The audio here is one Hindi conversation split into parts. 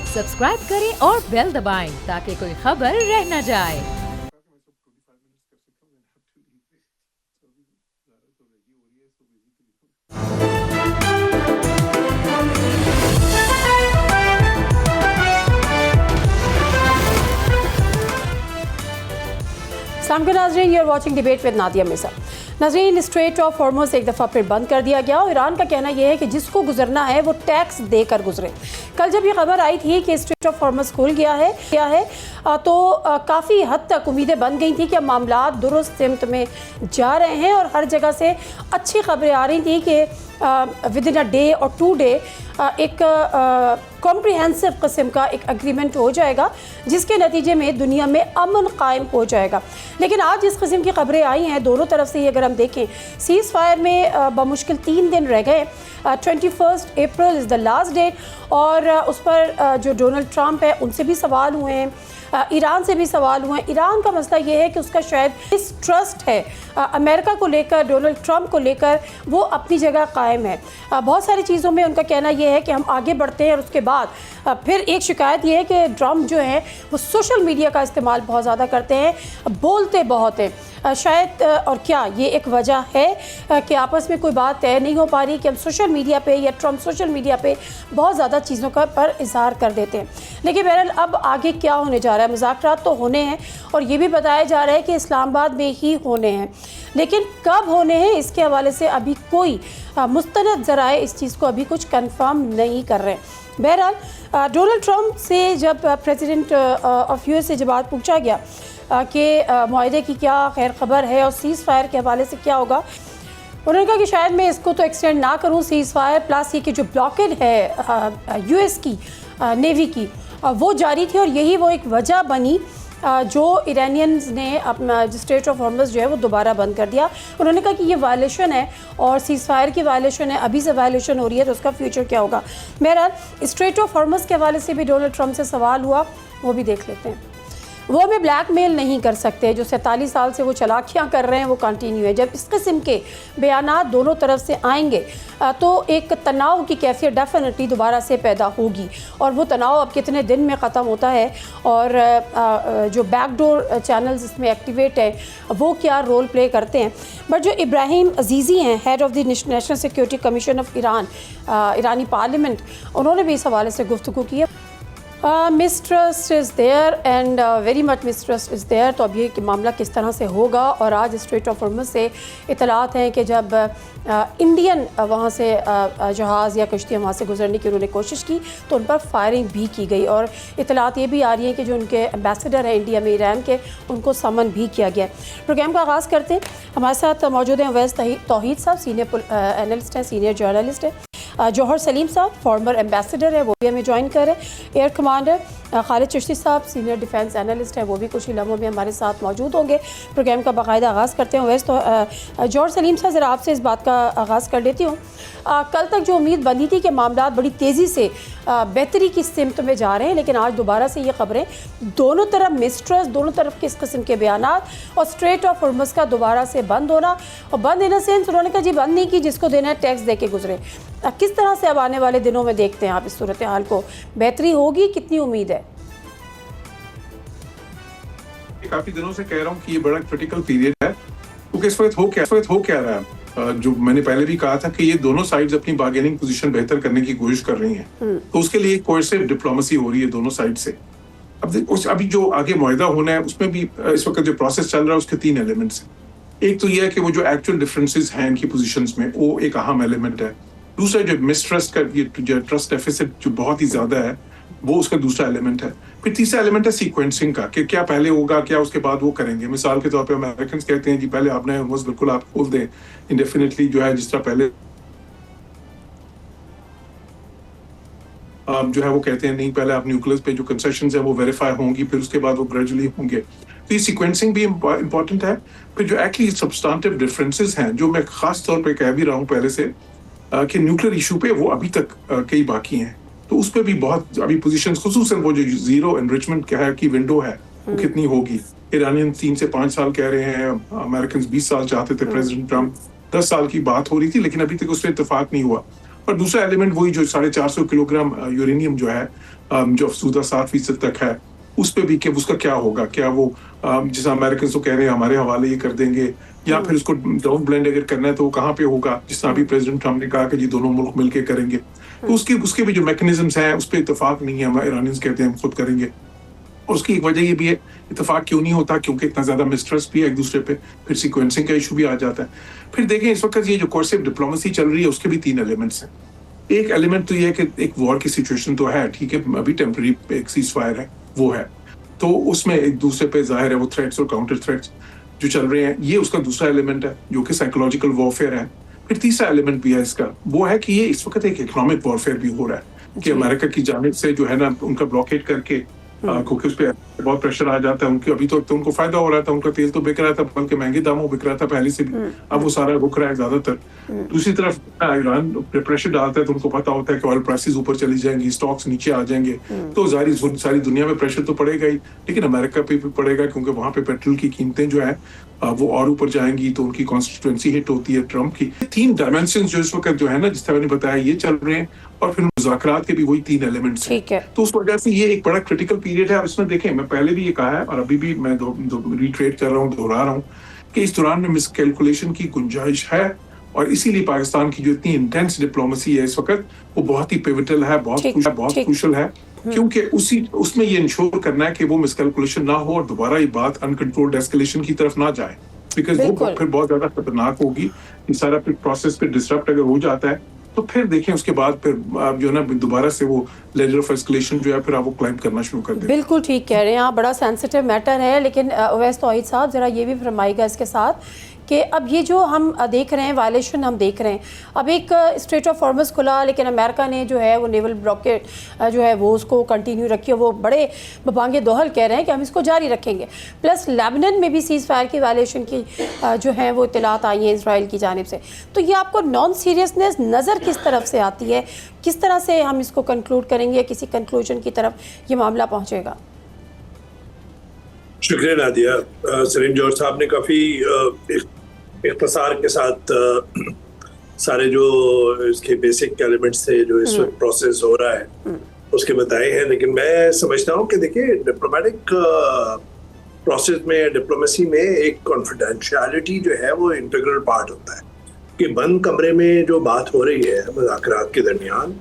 सब्सक्राइब करें और बेल दबाएं ताकि कोई खबर रह न जाए। नाज़रीन, you are watching debate with Nadia Mirza. नाज़रीन, स्ट्रेट ऑफ हॉर्मुज़ एक दफ़ा फिर बंद कर दिया गया और ईरान का कहना यह है कि जिसको गुजरना है वो टैक्स देकर गुजरे। कल जब ये खबर आई थी कि स्ट्रेट ऑफ हॉर्मुज़ खुल गया है तो काफ़ी हद तक उम्मीदें बन गई थी कि मामला दुरुस्त सिमत में जा रहे हैं और हर जगह से अच्छी खबरें आ रही थी कि विद इन अ डे और 2 डे एक कॉम्प्रिहेंसिव किस्म का एक एग्रीमेंट हो जाएगा जिसके नतीजे में दुनिया में अमन कायम हो जाएगा। लेकिन आज इस किस्म की खबरें आई हैं दोनों तरफ से ही। अगर हम देखें, सीज़ फायर में बमुश्किल 3 दिन रह गए। 21 April is the last date और उस पर जो डोनाल्ड ट्रंप है उनसे भी सवाल हुए हैं, ईरान से भी सवाल हुए हैं। ईरान का मसला ये है कि उसका शायद मिसट्रस्ट है अमेरिका को लेकर, डोनाल्ड ट्रंप को लेकर वो अपनी जगह कायम है। बहुत सारी चीज़ों में उनका कहना यह है कि हम आगे बढ़ते हैं और उसके बाद फिर एक शिकायत ये है कि ट्रंप जो है वो सोशल मीडिया का इस्तेमाल बहुत ज़्यादा करते हैं, बोलते बहुत हैं। शायद और क्या ये एक वजह है कि आपस में कोई बात तय नहीं हो पा रही कि हम सोशल मीडिया पे या ट्रंप सोशल मीडिया पे बहुत ज़्यादा चीज़ों का पर इजहार कर देते हैं। लेकिन बहरहाल अब आगे क्या होने जा रहा है? मुज़ाकरात तो होने हैं और ये भी बताया जा रहा है कि इस्लामाबाद में ही होने हैं, लेकिन कब होने हैं इसके हवाले से अभी कोई मुस्तनद ज़राए इस चीज़ को अभी कुछ कन्फर्म नहीं कर रहे हैं। बहरहाल डोनाल्ड ट्रंप से जब प्रेसिडेंट ऑफ यूएस से जब बात पूछा गया कि मुआहदे की क्या खैर खबर है और सीज़ फायर के हवाले से क्या होगा, उन्होंने कहा कि शायद मैं इसको तो एक्सटेंड ना करूं सीज़ फायर, प्लस ये कि जो ब्लॉकेड है यूएस की नेवी की वो जारी थी और यही वो एक वजह बनी जो ईरानियंस ने अपना स्ट्रेट ऑफ हॉर्मुज़ जो है वो दोबारा बंद कर दिया। उन्होंने कहा कि ये वायलेशन है और सीज़ फायर की वायलेशन है, अभी से वायलेशन हो रही है तो उसका फ्यूचर क्या होगा। बहरहाल स्ट्रेट ऑफ हॉर्मुज़ के हवाले से भी डोनाल्ड ट्रंप से सवाल हुआ, वो भी देख लेते हैं। वो हमें ब्लैकमेल नहीं कर सकते, जो 47 साल से वो चलाकियाँ कर रहे हैं वो कंटिन्यू है। जब इस किस्म के बयानात दोनों तरफ से आएंगे तो एक तनाव की कैफियत डेफिनेटली दोबारा से पैदा होगी और वो तनाव अब कितने दिन में ख़त्म होता है और जो बैकडोर चैनल्स इसमें एक्टिवेट हैं वो क्या रोल प्ले करते हैं। बट जो इब्राहिम अजीज़ी हैं, head of the national security commission of Iran, ईरानी पार्लियामेंट, उन्होंने भी इस हवाले से गुफ्तगू की है। Mistrust is there and very much mistrust is there. तो अब ये कि मामला किस तरह से होगा और आज स्ट्रेट ऑफ हॉर्मुज़ से इतलात हैं कि जब इंडियन वहाँ से जहाज़ या कश्तियाँ वहाँ से गुजरने की उन्होंने कोशिश की तो उन पर फायरिंग भी की गई और इतलात ये भी आ रही हैं कि जो उनके एम्बेसडर हैं इंडिया में ईरान के, उनको समन भी किया गया। प्रोग्राम का आगाज़ करते हैं। हमारे साथ मौजूद हैं अवैस तौहीद साहब, सीनियर एनालिस्ट हैं, सीनियर जर्नलिस्ट हैं। जौहर सलीम साहब फॉर्मर एम्बेसडर है, वो भी हमें ज्वाइन करें। एयर कमांडर खालिद चिश्ती साहब सीनियर डिफेंस एनालिस्ट है, वो भी कुछ ही लम्हों में हमारे साथ मौजूद होंगे। प्रोग्राम का बाकायदा आगाज़ करते हैं। वैसे तो जौहर सलीम साहब, ज़रा आपसे इस बात का आगाज़ कर देती हूँ। कल तक जो उम्मीद बनी थी कि मामला बड़ी तेज़ी से बेहतरी की सिमत में जा रहे हैं, लेकिन आज दोबारा से ये खबरें दोनों तरफ मिसट्रस्ट, दोनों तरफ किस किस्म के बयानात और स्ट्रेट ऑफ हॉर्मुज़ का दोबारा से बंद होना। और बंद इन द सेंस उन्होंने कहा जी बंद नहीं की, जिसको देना है टैक्स दे के गुजरे। किस तरह से अब आने वाले दिनों में देखते हैं आप इस सूरत हाल को, बेहतरी होगी, कितनी उम्मीद है? काफी दिनों से कह रहा हूँ कि ये बड़ा क्रिटिकल पीरियड है क्योंकि इस वक्त हो क्या रहा है। जो मैंने पहले भी कहा था कि ये दोनों साइड्स अपनी बार्गेनिंग पोजीशन बेहतर करने की कोशिश कर रही हैं, तो उसके लिए कोर्सिव डिप्लोमेसी हो रही है दोनों साइड से। अभी जो आगे मुआहदा होना है उसमें भी इस वक्त जो प्रोसेस चल रहा है उसके 3 एलिमेंट्स हैं। एक तो ये है कि वो जो एक्चुअल डिफरेंसेस हैं इनकी पोजीशंस में, वो एक अहम एलिमेंट है। दूसरा जो मिसट्रस्ट का ये ट्रस्ट डेफिसिट जो बहुत ही ज्यादा है, वो उसका दूसरा एलिमेंट है। फिर तीसरा एलिमेंट है सीक्वेंसिंग का, कि क्या पहले होगा, क्या उसके बाद वो करेंगे। मिसाल के तौर पे अमेरिकन कहते हैं जी पहले आपने हॉर्मुज़ बिल्कुल आप खोल दें इंडेफिनिटली, जो है जिस तरह पहले जो है वो कहते हैं नहीं, पहले आप न्यूक्लियस पे जो कंसेशंस है वो वेरीफाई होंगी, फिर उसके बाद वो ग्रेजुअली होंगे। तो ये सीक्वेंसिंग भी इंपॉर्टेंट है। फिर जो एक्चुअली सब्सटेंटिव डिफरेंसेस हैं, जो मैं खास तौर पे कह भी रहा हूँ पहले से कि न्यूक्लियर इशू पे वो अभी तक कई बाकी हैं, तो उस पर भी बहुत अभी पोजीशंस, खुसूसन वो जो जीरो एनरिचमेंट क्या है की विंडो है वो कितनी होगी। ईरानियन 3 से 5 साल कह रहे हैं, अमेरिकन 20 साल चाहते थे, प्रेसिडेंट ट्रंप 10 साल की बात हो रही थी, लेकिन अभी तक उस पर इत्तेफाक नहीं हुआ। और दूसरा एलिमेंट वही जो 450 किलोग्राम यूरेनियम जो है, जो अफसुदा 7% तक है, उस पे भी कि उसका क्या होगा, क्या वो जैसे अमेरिकन तो कह रहे हैं हमारे हवाले ये कर देंगे, या फिर उसको डाउन ब्लेंड अगर करना है तो वो कहाँ पे होगा, जिस तरह अभी प्रेसिडेंट ट्रम्प ने कहा कि जी दोनों मुल्क मिलकर करेंगे, तो उसके भी जो मैकेनिज्म्स हैं उस पर इतफाक नहीं है, ईरानियंस कहते हैं हम खुद करेंगे। और उसकी एक वजह ये भी है, इतफाक क्यों नहीं होता, क्योंकि इतना ज्यादा मिसट्रस्ट भी है एक दूसरे पे, फिर सीक्वेंसिंग का इशू भी आ जाता है। फिर देखें इस वक्त ये जो कोर्सिव डिप्लोमेसी चल रही है उसके भी 3 एलिमेंट्स हैं। एक एलिमेंट तो ये है कि एक वॉर की सिचुएशन तो है, ठीक है, अभी टेम्पररी एक सीज फायर है वो है, तो उसमें एक दूसरे पे जाहिर है वो थ्रेट्स और काउंटर थ्रेट्स जो चल रहे हैं, ये उसका दूसरा एलिमेंट है जो कि साइकोलॉजिकल वॉरफेयर है। फिर तीसरा एलिमेंट भी है इसका, वो है कि ये इस वक्त एक इकोनॉमिक वॉरफेयर भी हो रहा है कि अमेरिका की जानिब से जो है ना उनका ब्लॉकेट करके, क्योंकि उस पर बहुत प्रेशर आ जाता है उनके, अभी तो उनको फायदा हो रहा था, उनका तेल तो बिक रहा था बल्कि महंगे दामों बिक रहा था पहले से भी, अब वो सारा रुक रहा है ज्यादातर। दूसरी तरफ ईरान प्रेशर डालता है तो उनको पता होता है कि ऑयल प्राइसेस ऊपर चली जाएंगी, स्टॉक्स नीचे आ जाएंगे, तो सारी दुनिया में प्रेशर तो पड़ेगा ही, लेकिन अमेरिका पे भी पड़ेगा क्योंकि वहां पे पेट्रोल की कीमतें जो है वो और ऊपर जाएंगी, तो उनकी कॉन्स्टिट्यूएंसी हिट होती है ट्रम्प की। 3 डायमेंशन जो इस वक्त जो है ना, जिस तरह मैंने बताया, ये चल रहे हैं, और फिर मुज़ाकरात के भी वही 3 एलिमेंट्स हैं। तो उस वजह से ये एक बड़ा क्रिटिकल पीरियड है। अब इसमें देखें, मैं पहले भी ये कहा है और अभी भी मैं रिट्रेट कर रहा हूँ, दोहरा रहा हूँ कि इस दौरान में मिसकैलकुलेशन की गुंजाइश है, और इसीलिए पाकिस्तान की जो इतनी इंटेंस डिप्लोमेसी है इस वक्त वो बहुत ही पिवटल है, बहुत क्रूशल है, क्योंकि उसमें ये इंश्योर करना है कि वो मिसकैलकुलेशन ना हो और दोबारा ये बात अनकंट्रोल्ड एस्केलेशन की तरफ ना जाए, बिकॉज वो फिर बहुत ज्यादा खतरनाक होगी। ये सारा प्रोसेस पे डिसरप्ट अगर हो जाता है तो फिर देखें उसके बाद फिर आप जो है ना दोबारा से वो लेवल ऑफ एस्केलेशन जो है फिर आप वो क्लाइंब करना शुरू कर दें। बिल्कुल ठीक कह रहे हैं आप, बड़ा सेंसिटिव मैटर है। लेकिन अवैस तौहीद साहब ज़रा ये भी फरमाइएगा इसके साथ कि अब ये जो हम देख रहे हैं वायलेशन हम देख रहे हैं, अब एक स्ट्रेट ऑफ हॉर्मज़ खुला, लेकिन अमेरिका ने जो है वो नेवल ब्लॉकेट जो है वो उसको कंटिन्यू रखी, वो बड़े बबांगे दोहल कह रहे हैं कि हम इसको जारी रखेंगे। प्लस लेबनान में भी सीज़ फायर की वायलेशन की जो है वो इत्तलात आई हैं इसराइल की जानिब से। तो ये आपको नॉन सीरियसनेस नज़र किस तरफ से आती है, किस तरह से हम इसको कंक्लूड करेंगे, किसी कंक्लूजन की तरफ ये मामला पहुँचेगा? शुक्रिया नादिया। सलीम जौहर साहब ने काफ़ी इख्तिसार के साथ सारे जो इसके बेसिक एलिमेंट्स थे जो इस वक्त प्रोसेस हो रहा है उसके बताए हैं, लेकिन मैं समझता हूँ कि देखिए डिप्लोमेटिक प्रोसेस में, डिप्लोमेसी में एक कॉन्फिडेंशियलिटी जो है वो इंटीग्रल पार्ट होता है कि बंद कमरे में जो बात हो रही है मुज़ाकरात के दरमियान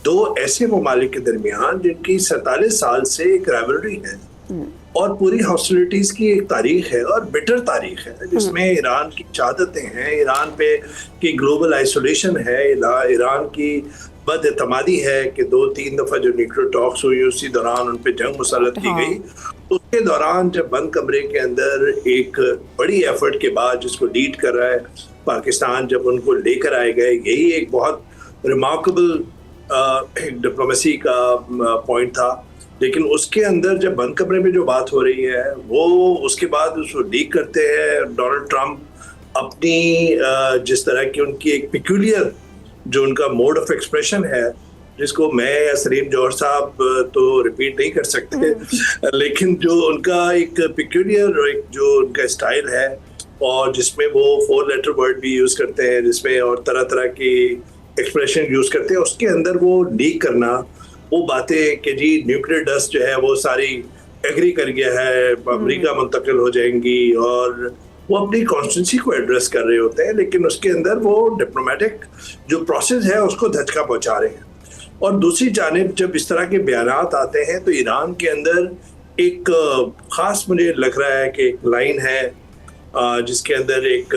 2 ऐसे ममालिक के दरमियान जिनकी 47 साल से एक राइवलरी है और पूरी हॉस्टिलिटीज की एक तारीख है और बिटर तारीख है, जिसमें ईरान की शहादतें हैं, ईरान पे की ग्लोबल आइसोलेशन है, ईरान की बदएतमादी है कि 2-3 दफा जो न्यूक्लियर टॉक्स हुई उसी दौरान उन पे जंग मुसल्लत की गई। उसके दौरान जब बंद कमरे के अंदर एक बड़ी एफर्ट के बाद जिसको लीड कर रहा है पाकिस्तान, जब उनको लेकर आए गए, यही एक बहुत रिमार्केबल डिप्लोमेसी का पॉइंट था। लेकिन उसके अंदर जब बंद कमरे में जो बात हो रही है वो उसके बाद उसको लीक करते हैं डोनाल्ड ट्रंप अपनी जिस तरह की उनकी एक पिक्यूलियर जो उनका मोड ऑफ एक्सप्रेशन है, जिसको मैं या सलीम जौहर साहब तो रिपीट नहीं कर सकते, लेकिन जो उनका एक पिक्यूलियर एक जो उनका स्टाइल है और जिसमें वो 4 लेटर वर्ड भी यूज़ करते हैं, जिसमें और तरह तरह की एक्सप्रेशन यूज़ करते हैं, उसके अंदर वो लीक करना वो बातें कि जी न्यूक्लियर डस्ट जो है वो सारी एग्री कर गया है, अमेरिका मुंतकिल हो जाएंगी, और वो अपनी कॉन्स्टिट्यूंसी को एड्रेस कर रहे होते हैं, लेकिन उसके अंदर वो डिप्लोमेटिक जो प्रोसेस है उसको धचका पहुंचा रहे हैं। और दूसरी जानिब जब इस तरह के बयानात आते हैं तो ईरान के अंदर एक ख़ास मुझे लग रहा है कि एक लाइन है जिसके अंदर एक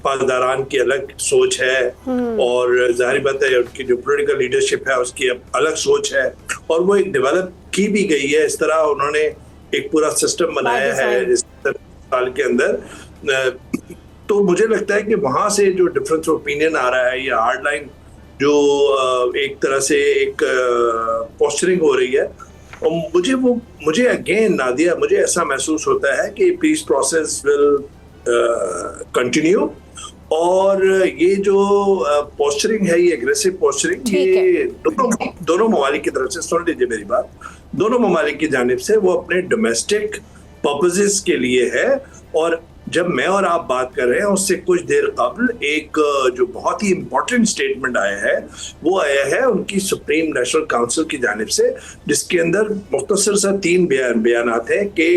पासदारान की अलग सोच है और जाहिर बात है उनकी जो पॉलिटिकल लीडरशिप है उसकी अलग सोच है, और वो एक डेवलप की भी गई है। इस तरह उन्होंने एक पूरा सिस्टम बनाया है इस साल के अंदर। तो मुझे लगता है कि वहाँ से जो डिफरेंस ओपिनियन आ रहा है, ये हार्ड लाइन जो एक तरह से एक पोस्चरिंग हो रही है, और मुझे अगेन नादिया मुझे ऐसा महसूस होता है कि पीस प्रोसेस विल कंटिन्यू, और ये जो पोस्चरिंग है, ये एग्रेसिव पोस्चरिंग, ये दोनों ममालिक की तरफ से, सुन लीजिए मेरी बात, दोनों ममालिक की जानिब से वो अपने डोमेस्टिक पर्पसेस के लिए है। और जब मैं और आप बात कर रहे हैं उससे कुछ देर कबल एक जो बहुत ही इम्पोर्टेंट स्टेटमेंट आया है वो आया है उनकी सुप्रीम नेशनल काउंसिल की जानिब से, जिसके अंदर मुख्तसर सा 3 बयानात हैं कि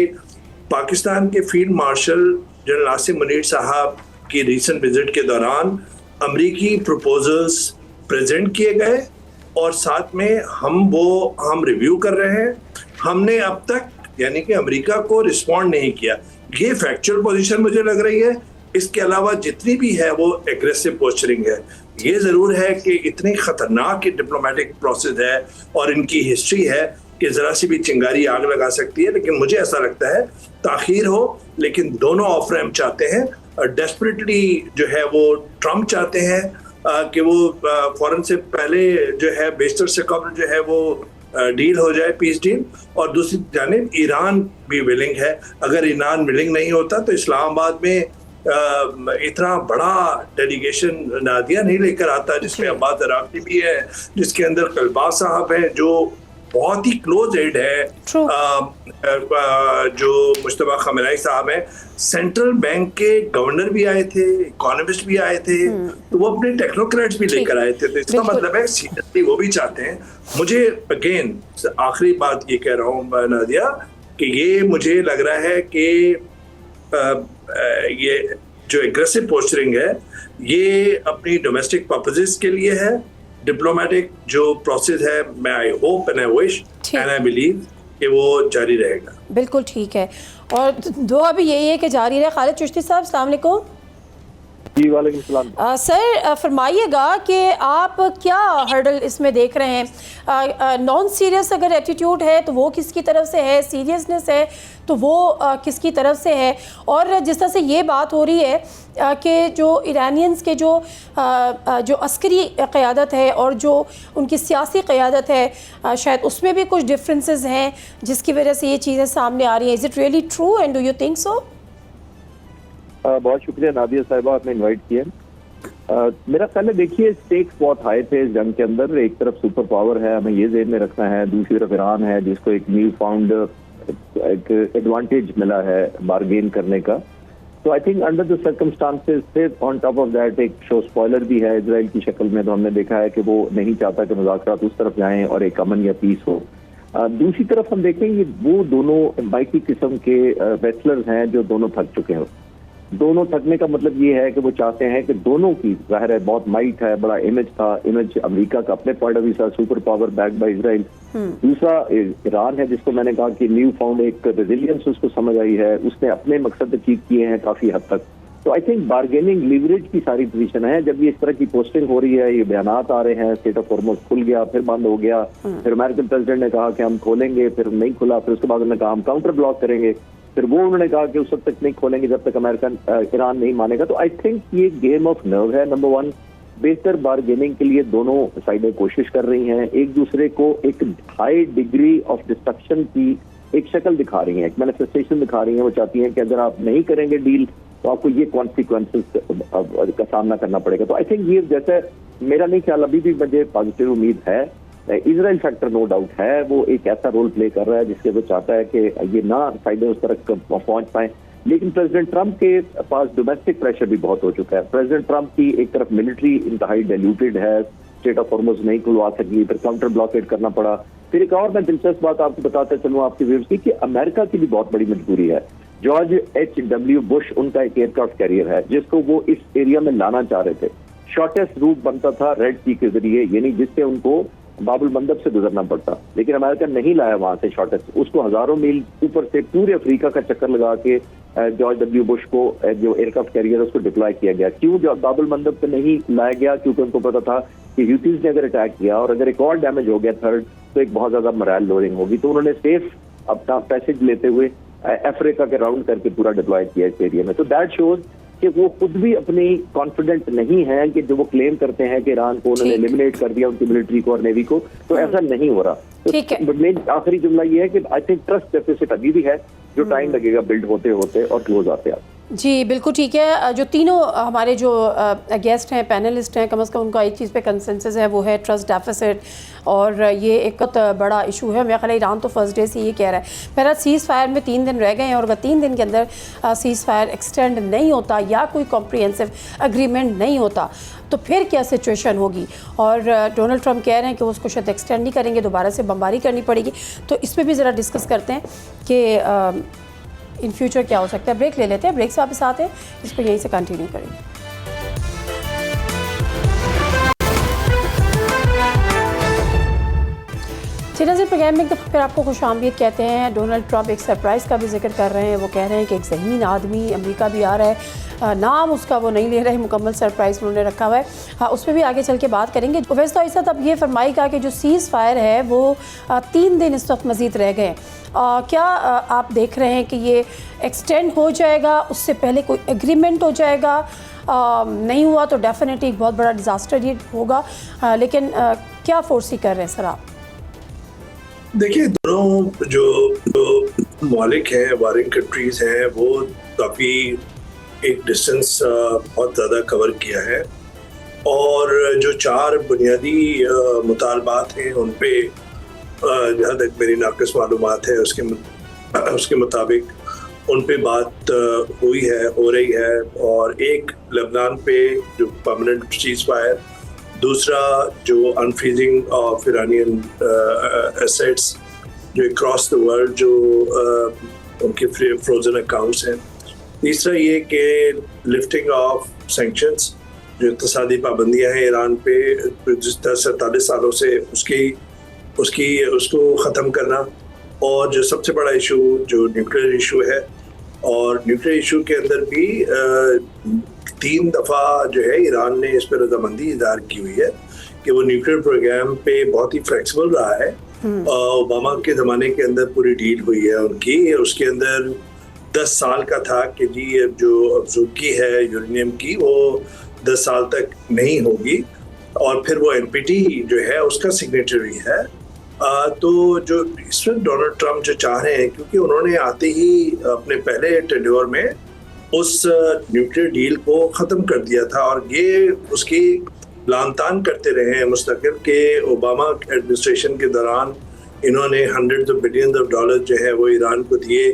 पाकिस्तान के field marshal general Asim Munir साहब की रीसेंट विजिट के दौरान अमरीकी प्रपोजल्स प्रेजेंट किए गए और साथ में हम रिव्यू कर रहे हैं। हमने अब तक यानी कि अमेरिका को रिस्पॉन्ड नहीं किया। ये फैक्चुअल पोजीशन मुझे लग रही है। इसके अलावा जितनी भी है वो एग्रेसिव पोस्चरिंग है। ये जरूर है कि इतनी खतरनाक डिप्लोमेटिक प्रोसेस है और इनकी हिस्ट्री है कि जरा सी भी चिंगारी आग लगा सकती है, लेकिन मुझे ऐसा लगता है ताखीर हो, लेकिन दोनों ऑफ रैम्प चाहते हैं। डेस्परेटली जो है वो ट्रम्प चाहते हैं कि वो फौरन से पहले जो है बेशतर से कबल जो है वो डील हो जाए, पीस डील। और दूसरी जानिब ईरान भी विलिंग है। अगर ईरान विलिंग नहीं होता तो इस्लामाबाद में इतना बड़ा डेलीगेशन नादिया नहीं लेकर आता, जिसमें अब्बास अराक्ची भी है, जिसके अंदर कलबाज साहब है जो बहुत ही क्लोज एड है, जो मुश्तबा खमेनी साहब है। सेंट्रल बैंक के गवर्नर भी आए थे, इकोनॉमिस्ट भी आए थे, तो वो अपने टेक्नोक्रेट्स भी लेकर आए थे। तो इसका मतलब है सीरियसली वो भी चाहते हैं। मुझे अगेन आखिरी बात ये कह रहा हूँ नादिया कि ये मुझे लग रहा है कि ये जो एग्रेसिव पोस्चरिंग है ये अपनी डोमेस्टिक पर्पसेस के लिए है। डिप्लोमेटिक जो प्रोसेस है, मैं I hope and I wish and I believe कि वो जारी रहेगा। बिल्कुल ठीक है, और दुआ भी यही है कि जारी रहे। खालिद चिश्ती साहब, अस्सलाम वालेकुम। जी वालेकुम सलाम। सर फरमाइएगा कि आप क्या हर्डल इसमें देख रहे हैं। नॉन सीरियस अगर एटीट्यूड है तो वो किसकी तरफ से है, सीरियसनेस है तो वो किसकी तरफ से है। और जिस तरह से ये बात हो रही है कि जो ईरानियंस के जो अस्करी क़यादत है और जो उनकी सियासी क़यादत है, शायद उसमें भी कुछ डिफरेंसेस हैं जिसकी वजह से ये चीज़ें सामने आ रही हैं। Is it really true and do you think so? बहुत शुक्रिया नादिया साहिबा, आपने इनवाइट किया। मेरा ख्याल है देखिए स्टेक्स बहुत हाई थे इस जंग के अंदर। एक तरफ सुपर पावर है, हमें ये जेहन में रखना है, दूसरी तरफ ईरान है जिसको एक न्यू फाउंड एक एडवांटेज मिला है बार्गेन करने का। तो I think under the circumstances, फिर ऑन टॉप ऑफ दैट एक शो स्पॉइलर भी है इजराइल की शक्ल में। तो हमने देखा है कि वो नहीं चाहता कि मुज़ाकरात उस तरफ जाएं और एक अमन या पीस हो। दूसरी तरफ हम देखेंगे वो दोनों माइटी किस्म के रेसलर्स हैं जो दोनों थक चुके हैं। दोनों थकने का मतलब ये है कि वो चाहते हैं कि दोनों की जाहिर है बहुत माइट है, बड़ा इमेज था, इमेज अमेरिका का अपने पॉइंट ऑफ व्यू था, super power backed by Israel. दूसरा ईरान है जिसको मैंने कहा कि न्यू फाउंड एक रेजिलियंस उसको समझ आई है, उसने अपने मकसद अचीव किए हैं काफी हद तक। तो आई थिंक बार्गेनिंग लीवरेज की सारी पोजीशन है। जब ये इस तरह की पोस्टिंग हो रही है, ये बयानात आ रहे हैं, स्टेट ऑफ हॉर्मुज़ खुल गया फिर बंद हो गया, फिर अमेरिकन प्रेसिडेंट ने कहा कि हम खोलेंगे, फिर नहीं खुला, फिर उसके बाद उन्होंने कहा हम काउंटर ब्लॉक करेंगे, फिर वो उन्होंने कहा कि उस वक्त तक नहीं खोलेंगे जब तक ईरान नहीं मानेगा। तो आई थिंक ये गेम ऑफ नर्व है। नंबर वन, बेहतर बार्गेनिंग के लिए दोनों साइडें कोशिश कर रही हैं, एक दूसरे को एक हाई डिग्री ऑफ डिस्ट्रक्शन की एक शक्ल दिखा रही हैं, एक मैनिफेस्टेशन दिखा रही हैं। वो चाहती हैं कि अगर आप नहीं करेंगे डील तो आपको ये कॉन्सिक्वेंसेस का सामना करना पड़ेगा। तो आई थिंक ये जैसे मेरा नहीं ख्याल, अभी भी मुझे पॉजिटिव उम्मीद है। इजराइल फैक्टर नो डाउट है, वो एक ऐसा रोल प्ले कर रहा है जिसके वो चाहता है कि ये ना साइडें उस तरह पहुंच पाए। लेकिन प्रेसिडेंट ट्रंप के पास डोमेस्टिक प्रेशर भी बहुत हो चुका है। प्रेसिडेंट ट्रंप की एक तरफ मिलिट्री इंतहाई डाइल्यूटेड है, स्टेट ऑफ हॉर्मुज़ नहीं खुलवा सकी, फिर काउंटर ब्लॉकेड करना पड़ा। फिर एक और मैं दिलचस्प बात आपको बताता चलूँ आपके व्यूअर्स की कि अमेरिका की भी बहुत बड़ी मजबूरी है। George H.W. बुश उनका एक एयरक्राफ्ट कैरियर है जिसको वो इस एरिया में लाना चाह रहे थे। शॉर्टेस्ट रूट बनता था रेड सी के जरिए, यानी जिससे उनको बाबुल मंदब से गुजरना पड़ता, लेकिन अमेरिका नहीं लाया वहां से शॉर्टेस्ट। उसको हजारों मील ऊपर से पूरे अफ्रीका का चक्कर लगा के जॉर्ज W. बुश को जो एयरक्राफ्ट कैरियर उसको डिप्लॉय किया गया। क्यों बाबुल मंदब पे नहीं लाया गया? क्योंकि उनको पता था कि ह्यूथीज ने अगर अटैक किया और अगर एक और डैमेज हो गया थर्ड तो एक बहुत ज्यादा मोरल लोडिंग होगी। तो उन्होंने सेफ अपना पैसेज लेते हुए अफ्रीका के राउंड करके पूरा डिप्लॉय किया इस एरिया में। तो दैट शोज कि वो खुद भी अपनी कॉन्फिडेंट नहीं है कि जो वो क्लेम करते हैं कि ईरान को उन्होंने एलिमिनेट कर दिया उनकी मिलिट्री को और नेवी को, तो ऐसा नहीं हो रहा। तो मेन आखिरी जुमला ये है कि आई थिंक ट्रस्ट डेफिसिट अभी भी है जो टाइम लगेगा बिल्ड होते होते और क्लोज आते आते। जी बिल्कुल ठीक है। जो तीनों हमारे जो गेस्ट हैं, पैनलिस्ट हैं, कम से कम उनका एक चीज़ पे कंसेंसस है, वो है ट्रस्ट डेफिसिट, और ये एक बहुत बड़ा इशू है। मेरा ख्याल है ईरान तो फर्स्ट डे से ये कह रहा है। मेरा सीज़ फायर में 3 दिन रह गए हैं, और अगर 3 दिन के अंदर सीज़ फायर एक्सटेंड नहीं होता या कोई कॉम्प्रिहेंसिव एग्रीमेंट नहीं होता तो फिर क्या सिचुएशन होगी। और डोनाल्ड ट्रंप कह रहे हैं कि वो उसको शायद एक्सटेंड नहीं करेंगे, दोबारा से बमबारी करनी पड़ेगी। तो इस पर भी ज़रा डिस्कस करते हैं कि इन फ्यूचर क्या हो सकता है। ब्रेक ले लेते हैं, ब्रेक से वापस आते हैं, इसको यहीं से कंटिन्यू करेंगे। नाज़रीन, प्रोग्राम में एक दफ़ा फिर आपको खुशामदीद कहते हैं। डोनाल्ड ट्रंप एक सरप्राइज़ का भी जिक्र कर रहे हैं। वो कह रहे हैं कि एक ज़हीन आदमी अमेरिका भी आ रहा है, नाम उसका वो नहीं ले रहे, मुकम्मल सरप्राइज़ उन्होंने रखा हुआ है। हाँ, उस पर भी आगे चल के बात करेंगे। वैसे तो ऐसा अब ये फरमाएगा कि जो सीज़ फायर है वो 3 दिन इस वक्त मज़ीद रह गए। क्या आप देख रहे हैं कि ये एक्सटेंड हो जाएगा, उससे पहले कोई एग्रीमेंट हो जाएगा? नहीं हुआ तो डेफिनेटली एक बहुत बड़ा डिज़ास्टर ये होगा, लेकिन क्या फोर्सी कर रहे हैं सर आप? देखिए, दोनों जो मालिक हैं, वारिंग कंट्रीज हैं, वो काफ़ी एक डिस्टेंस बहुत ज़्यादा कवर किया है, और जो 4 बुनियादी मुतालबात हैं उन पे जहाँ तक मेरी नाक़िस मालूमात है उसके मुताबिक उन पे बात हुई है, हो रही है। और एक लेबनान पे जो परमानेंट सीज़ फायर, दूसरा जो अनफ्रीजिंग ऑफ इरानियन एसेट्स जो अक्रॉस द वर्ल्ड जो उनके फ्रोजन अकाउंट्स हैं, तीसरा ये कि लिफ्टिंग ऑफ सैंक्शंस जो इक़्तिसादी पाबंदियां हैं ईरान पे जिस तरह 47 सालों से उसको ख़त्म करना, और जो सबसे बड़ा इशू जो न्यूक्लियर इशू है। और न्यूक्लियर इशू के अंदर भी 3 दफ़ा जो है ईरान ने इस पर रजामंदी इज़हार की हुई है कि वो न्यूक्लियर प्रोग्राम पे बहुत ही फ्लेक्सिबल रहा है। ओबामा के ज़माने के अंदर पूरी डील हुई है उनकी, उसके अंदर 10 साल का था कि जी जो अफजूकी है यूरेनियम की वो 10 साल तक नहीं होगी, और फिर वो NPT जो है उसका सिग्नेटरी है। तो जो इस वक्त डोनाल्ड ट्रंप जो चाह रहे हैं, क्योंकि उन्होंने आते ही अपने पहले टेन्योर में उस न्यूक्लियर डील को ख़त्म कर दिया था, और ये उसकी लानतान करते रहे हैं मुस्तकिल के ओबामा एडमिनिस्ट्रेशन के दौरान इन्होंने $100 बिलियन जो है वो ईरान को दिए,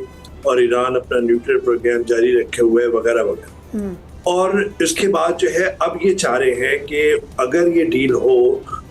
और ईरान अपना न्यूक्लियर प्रोग्राम जारी रखे हुए वगैरह वगैरह। और इसके बाद जो है अब ये चाह रहे हैं कि अगर ये डील हो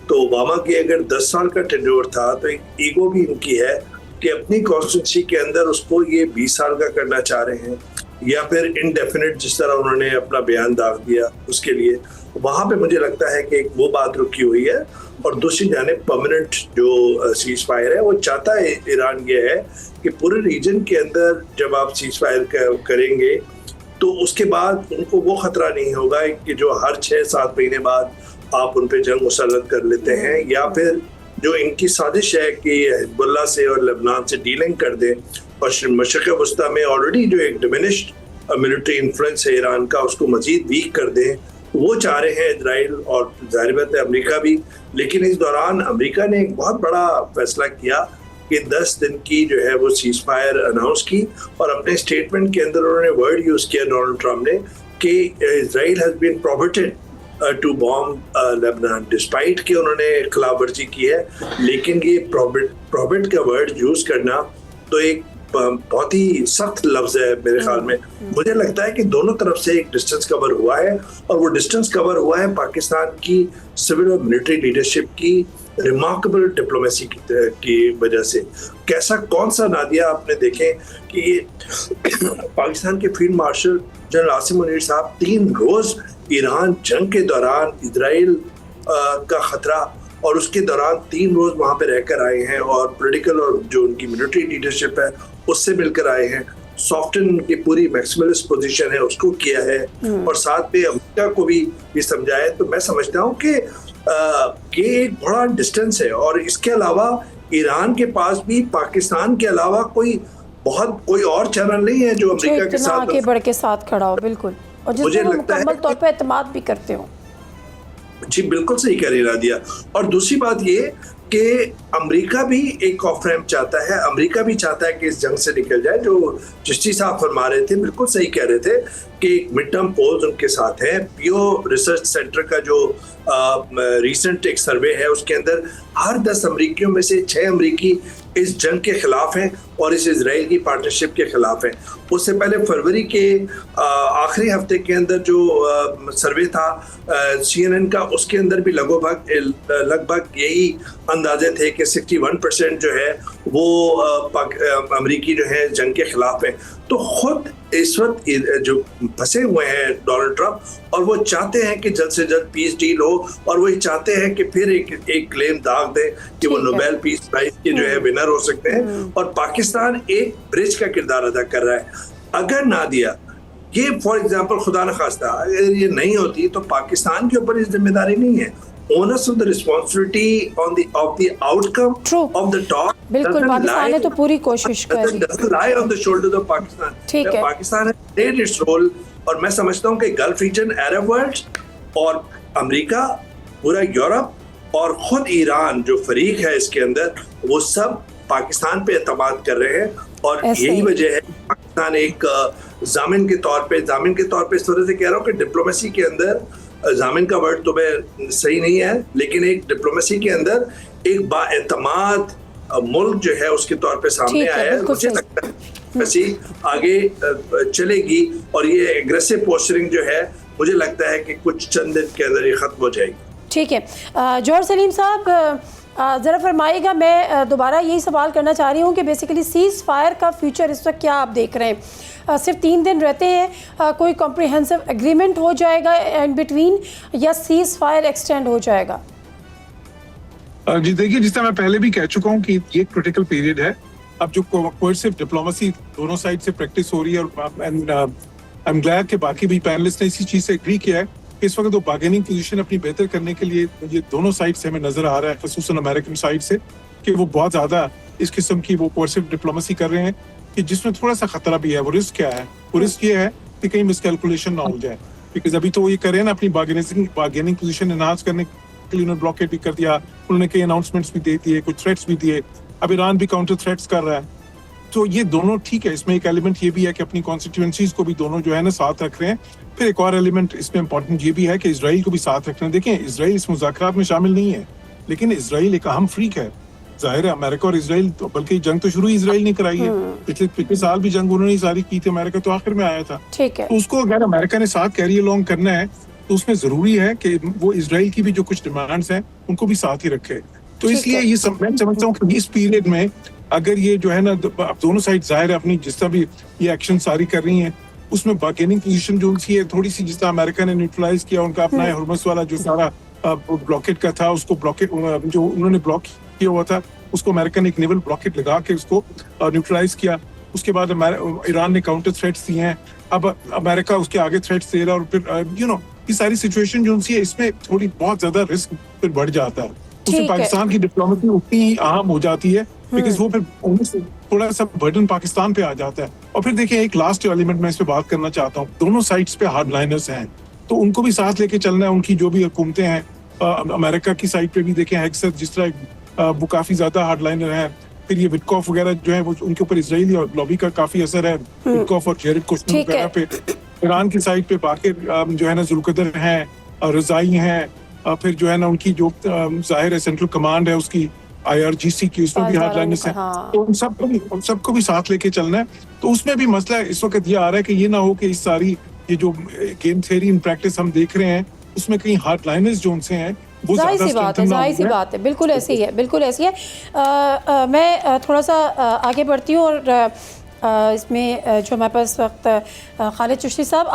तो ओबामा के अगर 10 साल का टेन्योर था तो एक ईगो भी इनकी है कि अपनी कॉन्स्टिट्यूंसी के अंदर उसको ये 20 साल का करना चाह रहे हैं, या फिर इनडेफिनेट जिस तरह उन्होंने अपना बयान दाग दिया उसके लिए। वहाँ पे मुझे लगता है कि वो बात रुकी हुई है। और दूसरी जानिब परमानेंट जो सीज फायर है वो चाहता है ईरान ये है कि पूरे रीजन के अंदर जब आप सीज फायर करेंगे तो उसके बाद उनको वो खतरा नहीं होगा कि जो हर 6-7 महीने बाद आप उन पे जंग मुसल्लत कर लेते हैं, या फिर जो इनकी साजिश है कि हिजबुल्लाह से और लेबनान से डीलिंग कर दें, और मशरिक़ वस्ता में ऑलरेडी जो एक डिमिनिश्ड मिलिट्री इन्फ्लुएंस है ईरान का उसको मजीद वीक कर दें। वो चाह रहे हैं इजराइल और ज़ाहिर बात है अमेरिका भी। लेकिन इस दौरान अमेरिका ने एक बहुत बड़ा फैसला किया कि 10 दिन की जो है वो सीज फायर अनाउंस की, और अपने स्टेटमेंट के अंदर उन्होंने वर्ड यूज़ किया डोनाल्ड ट्रंप ने कि Israel has been prohibited to bomb Lebanon, despite कि उन्होंने खिलाफ वर्जी की है। लेकिन ये प्रोहिबिट का वर्ड यूज़ करना तो एक बहुत ही सख्त लफ्ज़ है मेरे ख्याल में। मुझे लगता है कि दोनों तरफ से एक डिस्टेंस कवर हुआ है, और वो डिस्टेंस कवर हुआ है पाकिस्तान की सिविल और मिलिट्री लीडरशिप की रिमार्केबल डिप्लोमेसी की वजह से। कैसा कौन सा नादिया आपने देखें कि ये पाकिस्तान के field marshal general Asim Munir साहब 3 रोज़ ईरान जंग के दौरान इजराइल का खतरा, और उसके दौरान 3 रोज वहां पे रहकर आए हैं, और पॉलिटिकल और जो उनकी मिलिट्री लीडरशिप है उससे मिलकर आए हैं। सॉफ्टन की पूरी मैक्सिमलिस्ट पोजीशन है उसको किया है, और साथ में अमेरिका को भी ये समझाया। तो मैं समझता हूँ कि ये एक बड़ा डिस्टेंस है, और इसके अलावा ईरान के पास भी पाकिस्तान के अलावा कोई और चैनल नहीं है जो अमेरिका के साथ आगे बढ़ के साथ खड़ा हो। बिल्कुल, और जिससे वो मुकम्मल तौर पे एतमाद भी करते हो। जी बिल्कुल सही कह रही नादिया। और दूसरी बात ये कि अमेरिका भी एक ऑफ रैम्प चाहता है, अमेरिका भी चाहता है कि इस जंग से निकल जाए। जो चिश्ती साहब फरमा रहे थे, बिल्कुल सही कह रहे थे कि मिड टर्म पोल्स उनके साथ है। पीओ रिसर्च सेंटर का जो रिसेंट एक सर्वे है, उसके अंदर हर 10 अमरीकियों में से 6 अमरीकी इस जंग के खिलाफ हैं और इस इजराइल की पार्टनरशिप के खिलाफ हैं। उससे पहले फरवरी के आखिरी हफ्ते के अंदर जो सर्वे था CNN का, उसके अंदर भी लगभग यही अंदाजे थे कि 61% जो है वो अमरीकी जो है जंग के खिलाफ है। तो खुद इस वक्त जो फंसे हुए हैं डोनाल्ड ट्रंप, और वो चाहते हैं कि जल्द से जल्द पीस डील हो, और वो चाहते हैं कि फिर एक क्लेम दाग दे कि वो नोबेल पीस प्राइज के जो है विनर हो सकते हैं। और पाकिस्तान एक ब्रिज का किरदार अदा कर रहा है। अगर ना दिया ये, फॉर एग्जाम्पल खुदा न खास्ता अगर ये नहीं होती, तो पाकिस्तान के ऊपर इस जिम्मेदारी नहीं है। Owners of the responsibility of the outcome of the talk, बिल्कुल पाकिस्तान ने तो पूरी कोशिश करी। lie on the shoulders of Pakistan. ठीक है। पाकिस्तान ने played its role, और मैं समझता हूँ कि गल्फ रीजन, अरब वर्ल्ड और अमेरिका, पूरा यूरोप और खुद ईरान जो फरीक है इसके अंदर, वो सब पाकिस्तान पे एतमाद कर रहे हैं। और यही वजह है पाकिस्तान एक जामिन के तौर पे इस तरह से कह रहा हूँ कि डिप्लोमेसी के अंदर, जामिन का वर्ड तो मैं सही नहीं है, लेकिन एक डिप्लोमेसी के अंदर एक बाएतमाद मुल्क जो है उसके तौर पे सामने आया है। मुझे लगता है वैसी आगे चलेगी, और ये एग्रेसिव पोस्चरिंग जो है, मुझे लगता है कि कुछ चंद दिन के अंदर ये खत्म हो जाएगी। ठीक है। जौहर सलीम साहब ज़रा फरमाइएगा, मैं दोबारा यही सवाल करना चाह रही हूँ कि बेसिकली सीज़ फायर का फ्यूचर इस वक्त क्या आप देख रहे हैं? सिर्फ 3 दिन रहते हैं, कोई कॉम्प्रिहेंसिव एग्रीमेंट हो जाएगा इन बिटवीन, या सीज़ फायर एक्सटेंड हो जाएगा? जी देखिए, जिस तरह मैं पहले भी कह चुका हूँ कि ये क्रिटिकल पीरियड है। अब जो कोर्सिव डिप्लोमेसी दोनों साइड से प्रैक्टिस हो रही है, और आई एम ग्लैड कि बाकी भी पैनलिस्ट ने इसी चीज से एग्री किया है कि इस वक्त वो बार्गेनिंग पोजीशन अपनी बेहतर करने के लिए ये दोनों साइड से हमें नजर आ रहा है, खसूसन अमेरिकन साइड से, कि वो बहुत ज्यादा इस किस्म की वो कोर्सिव डिप्लोमेसी कर रहे हैं, कि जिसमें थोड़ा सा खतरा भी है। वो रिस्क क्या है? वो रिस्क ये है कि कहीं मिसकैलकुलेशन ना हो जाए, बिकॉज अभी तो वो ये कर रहे हैं ना, अपनी बार्गेनिंग पोजीशन एनहांस करने के लिए उन्होंने ब्लॉकेट भी कर दिया, उन्होंने कई अनाउंसमेंट्स भी दे दिए, कुछ थ्रेट्स भी दिए। अब ईरान भी काउंटर थ्रेट्स कर रहा है। तो ये दोनों ठीक है। इसमें एक एलिमेंट ये भी है कि अपनी कॉन्स्टिट्यूएंसीज को भी दोनों जो है ना साथ रख रहे हैं। फिर एक और एलिमेंट इसमें इंपॉर्टेंट ये भी है कि इजराइल को भी साथ रख रहे हैं। देखें, इजराइल इस मुज़ाकरात में शामिल नहीं है, लेकिन इजराइल एक अहम फ्रीक है। जाहिर है अमेरिका और इजराइल तो, बल्कि जंग तो शुरू इजराइल ने कराई है। पिछले साल भी जंग उन्होंने सारी की थी, अमेरिका तो आखिर में आया था। ठीक है। तो उसको अगर अमेरिका ने साथ कैरी अलोंग करना है, तो उसमें जरूरी है कि वो इजराइल की भी जो कुछ डिमांड्स हैं उनको भी साथ ही रखे। तो इसलिए ये सब मैं समझता हूँ कि इस पीरियड में अगर ये जो है ना, अब दोनों साइड जाहिर है अपनी जिस तरह भी ये एक्शन सारी कर रही हैं, उसमें बार्गेनिंग पोजीशन जो उनकी है थोड़ी सी, जिस तरह अमेरिका ने न्यूट्रलाइज किया उनका अपना हुर्मस वाला जो सारा ब्लॉकेट का था, उसको ब्लॉकेट जो उन्होंने ब्लॉक किया हुआ था, उसको अमेरिका ने एक नेवल ब्लॉकेट लगा के उसको न्यूट्रलाइज किया। उसके बाद ईरान ने काउंटर थ्रेट्स दिए हैं, अब अमेरिका उसके आगे थ्रेट्स दे रहा है, और फिर ये सारी सिचुएशन जो उनकी है, इसमें थोड़ी बहुत ज्यादा रिस्क फिर बढ़ जाता है। उसमें पाकिस्तान की डिप्लोमेसी उतनी ही अहम हो जाती है, बिकॉज वो फिर थोड़ा सा बर्डन पाकिस्तान पे आ जाता है। और फिर देखिए, एक लास्ट एलिमेंट मैं इस पे बात करना चाहता हूँ, दोनों साइड्स पे हार्डलाइनर्स हैं, तो उनको भी साथ लेके चलना है। उनकी जो भी हुकूमतें हैं, अमेरिका की साइड पे भी देखें हेक्सत जिस तरह वो काफी ज्यादा हार्डलाइनर है। फिर ये विटकॉफ वगैरह जो है वो उनके ऊपर इजरायली और लॉबी का काफी असर है, विटकॉफ और जेरेड कुश्नर वगैरह पे। ईरान की साइड पे बाकी जो है ना जुल्कदर हैं, रजाई हैं, फिर जो है ना उनकी जो जाहिर है सेंट्रल कमांड है उसकी IRGC की, उसमें भी हार्डलाइनर्स हैं। तो उन सबको भी साथ लेके चलना है। तो उसमें भी मसला इस वक्त ये आ रहा है कि ये ना हो कि इस सारी ये जो गेम थ्योरी इन प्रैक्टिस हम देख रहे हैं, उसमें कहीं हार्डलाइनर्स जो उनसे हैं वो जाहिर सी बात है, बिल्कुल ऐसी है, बिल्कुल ऐसी है। मैं थोड़ा सा आगे बढ़ती हूँ, और इसमें जो हमारे पास वक्त खालिद चिश्ती साहब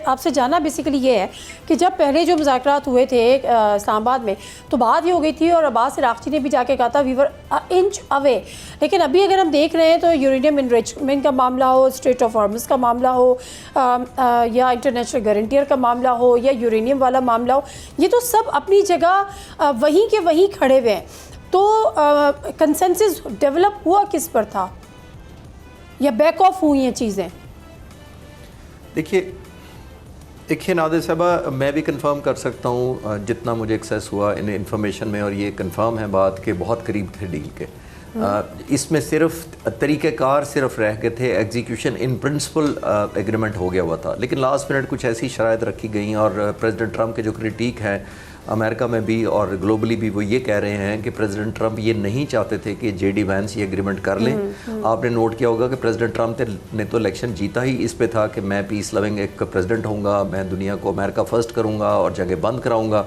आपसे जानना बेसिकली ये है कि जब पहले जो मुज़ाकरात हुए थे इस्लामाबाद में, तो बात ये हो गई थी, और अब्बास इराक़ची ने भी जाके कहा था वी वर इंच अवे। लेकिन अभी अगर हम देख रहे हैं तो यूरेनियम इनरिचमेंट का मामला हो, स्ट्रेट ऑफ हॉर्मुज़ का मामला हो, या इंटरनेशनल गारंटियर का मामला हो, या यूरेनियम वाला मामला हो, ये तो सब अपनी जगह वहीं के वहीं खड़े हुए हैं। तो कंसेंसस डेवलप हुआ किस पर था, या बैक ऑफ हुई हैं चीज़ें? देखिए, देखिए नादिर साहबा, मैं भी कंफर्म कर सकता हूँ जितना मुझे एक्सेस हुआ इन इन्फॉर्मेशन में, और ये कंफर्म है बात कि बहुत करीब थे डील के। इसमें सिर्फ तरीक़ेकार सिर्फ रह गए थे, एग्जीक्यूशन इन प्रिंसिपल एग्रीमेंट हो गया हुआ था, लेकिन लास्ट मिनट कुछ ऐसी शराइत रखी गई और प्रेसिडेंट ट्रंप के जो क्रिटिक हैं अमेरिका में भी और ग्लोबली भी, वो ये कह रहे हैं कि प्रेसिडेंट ट्रंप ये नहीं चाहते थे कि जेडी वैंस ये एग्रीमेंट कर लें। आपने नोट किया होगा कि प्रेसिडेंट ट्रंप ने तो इलेक्शन जीता ही इस पे था कि मैं पीस लविंग एक प्रेसिडेंट होऊंगा, मैं दुनिया को अमेरिका फर्स्ट करूंगा और जगह बंद कराऊंगा।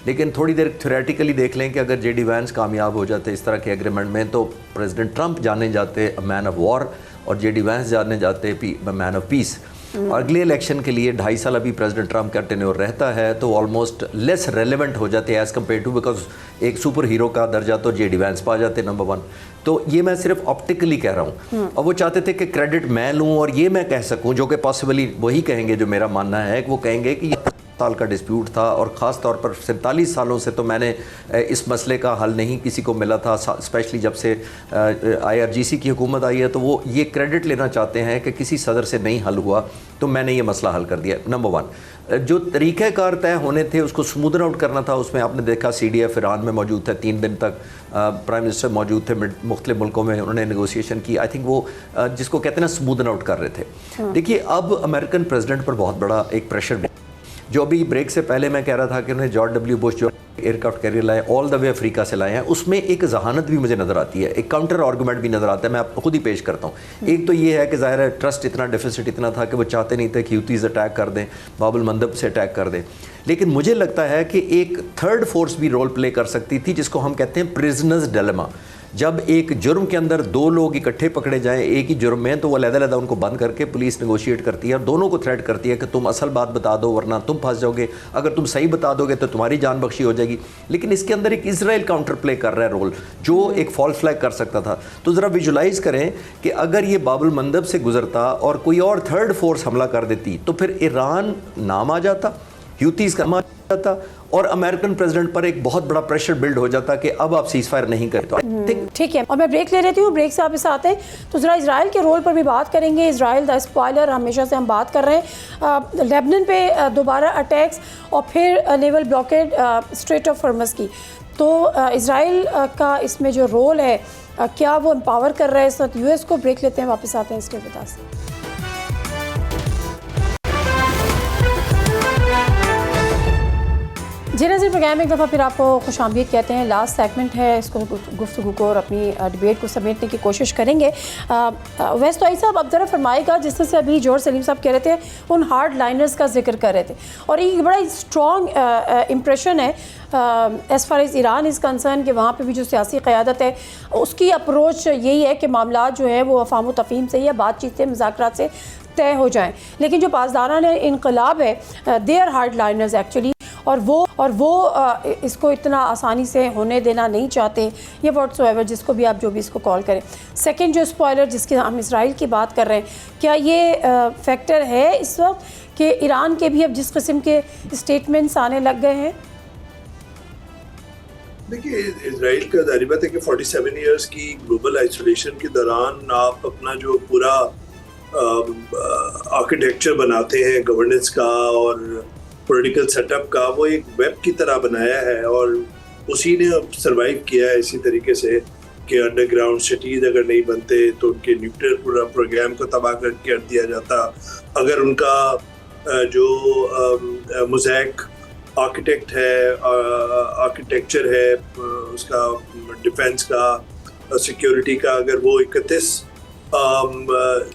लेकिन थोड़ी देर थ्योरेटिकली देख लें कि अगर जेडी वैंस कामयाब हो जाते इस तरह के एग्रीमेंट में, तो प्रेसिडेंट ट्रंप जाने जाते मैन ऑफ वॉर और जेडी वैंस जाने जाते मैन ऑफ पीस। और अगले इलेक्शन के लिए 2.5 साल अभी प्रेसिडेंट ट्रंप का टेन्योर रहता है, तो ऑलमोस्ट लेस रेलेवेंट हो जाते हैं एज़ कम्पेयर टू, बिकॉज एक सुपर हीरो का दर्जा तो जेडी वैंस पा जाते नंबर 1। तो ये मैं सिर्फ ऑप्टिकली कह रहा हूँ। और वो चाहते थे कि क्रेडिट मैं लूँ और ये मैं कह सकूँ, जो कि पॉसिबली वही कहेंगे जो मेरा मानना है, कि वो कहेंगे कि साल का डिस्प्यूट था और ख़ास तौर पर 47 सालों से तो मैंने इस मसले का हल नहीं किसी को मिला था, स्पेशली जब से IRGC की हुकूमत आई है, तो वो ये क्रेडिट लेना चाहते हैं कि किसी सदर से नहीं हल हुआ तो मैंने ये मसला हल कर दिया। नंबर 1, जो तरीक़ाकार तय होने थे उसको स्मूदन आउट करना था। उसमें आपने देखा CDF ईरान में मौजूद था, 3 दिन तक प्राइम मिनिस्टर मौजूद थे, मुख्तलिफ मुल्कों में उन्होंने नेगोशिएशन की। आई थिंक वो जिसको कहते हैं ना स्मूदन आउट कर रहे थे। देखिए अब अमेरिकन प्रेसिडेंट पर बहुत बड़ा एक प्रेशर, जो अभी ब्रेक से पहले मैं कह रहा था कि उन्होंने जॉर्ज W बुश जो एयरक्राफ्ट कैरियर लाए ऑल द वे अफ्रीका से लाए हैं, उसमें एक जहानत भी मुझे नज़र आती है, एक काउंटर आर्गूमेंट भी नज़र आता है। मैं आपको खुद ही पेश करता हूँ। एक तो ये है कि ज़ाहिर है ट्रस्ट इतना डेफिसिट इतना था कि वो चाहते नहीं थे कि ह्यूतीज़ अटैक कर दें, बाबुल मंदब से अटैक कर दें। लेकिन मुझे लगता है कि एक थर्ड फोर्स भी रोल प्ले कर सकती थी, जिसको हम कहते हैं प्रिजनर्स डिलेमा। जब एक जुर्म के अंदर 2 लोग इकट्ठे पकड़े जाएं एक ही जुर्म में, तो वो अलग-अलग उनको बंद करके पुलिस नेगोशिएट करती है और दोनों को थ्रेट करती है कि तुम असल बात बता दो वरना तुम फंस जाओगे, अगर तुम सही बता दोगे तो तुम्हारी जान बख्शी हो जाएगी। लेकिन इसके अंदर एक इजराइल काउंटर प्ले कर रहा है रोल, जो एक फॉल्स फ्लैग कर सकता था। तो ज़रा विजुलाइज करें कि अगर ये बाबुल मंदब से गुजरता और कोई और थर्ड फोर्स हमला कर देती, तो फिर ईरान नाम आ जाता, ह्यूतीज़ का नाम आ जाता, और अमेरिकन प्रेसिडेंट पर एक बहुत बड़ा प्रेशर बिल्ड हो जाता कि अब आप सीज फायर नहीं करें। तो ठीक है, और मैं ब्रेक ले लेती हूँ। ब्रेक से आप इस आते हैं तो ज़रा इजराइल के रोल पर भी बात करेंगे। इजराइल द स्पॉइलर हमेशा से हम बात कर रहे हैं। लेबनान पे दोबारा अटैक्स और फिर नेवल ब्लॉकेड स्ट्रेट ऑफ हॉर्मज़ की, तो इजराइल का इसमें जो रोल है क्या वो एम्पावर कर रहा है इस वक्त US को? ब्रेक लेते हैं, वापस आते हैं इसके बता से। जी नाज़रीन, प्रोग्राम एक दफ़ा फिर आपको खुशामदीद कहते हैं। लास्ट सेगमेंट है, इसको गुफ्तगू को और अपनी डिबेट को समेटने की कोशिश करेंगे। वैसे तो आई साहब अब ज़रा फरमाएगा, जिस तरह से अभी जॉर्ज सलीम साहब कह रहे थे, उन हार्ड लाइनर्स का जिक्र कर रहे थे, और एक बड़ा स्ट्रॉन्ग इम्प्रेशन है as far as Iran is concern कि वहाँ पे भी जो सियासी क़यादत है उसकी अप्रोच यही है कि मामला जो है वो अफ़ाम व तफ़हीम से या बातचीत से, मुज़ाकरात से तय हो जाएँ। लेकिन जो पासदारान इनकलाब है, they are hard liners actually, और वो इसको इतना आसानी से होने देना नहीं चाहते, ये व्हाट्सएवर जिसको भी आप जो भी इसको कॉल करें। सेकंड जो स्पॉइलर जिसके हम इसराइल की बात कर रहे हैं, क्या ये फैक्टर है इस वक्त कि ईरान के भी अब जिस किस्म के स्टेटमेंट्स आने लग गए हैं? देखिए, इजराइल का जाहिर बात है कि 47 इयर्स की ग्लोबल आइसोलेशन के दौरान आप अपना जो पूरा आर्किटेक्चर बनाते हैं गवर्नेंस का और पॉलिटिकल सेटअप का, वो एक वेब की तरह बनाया है और उसी ने अब सर्वाइव किया है इसी तरीके से कि अंडरग्राउंड सिटीज़ अगर नहीं बनते तो उनके न्यूक्लियर पूरा प्रोग्राम को तबाह कर दिया जाता। अगर उनका जो मोज़ैक आर्किटेक्ट है, आर्किटेक्चर है उसका डिफेंस का, सिक्योरिटी का, अगर वो 31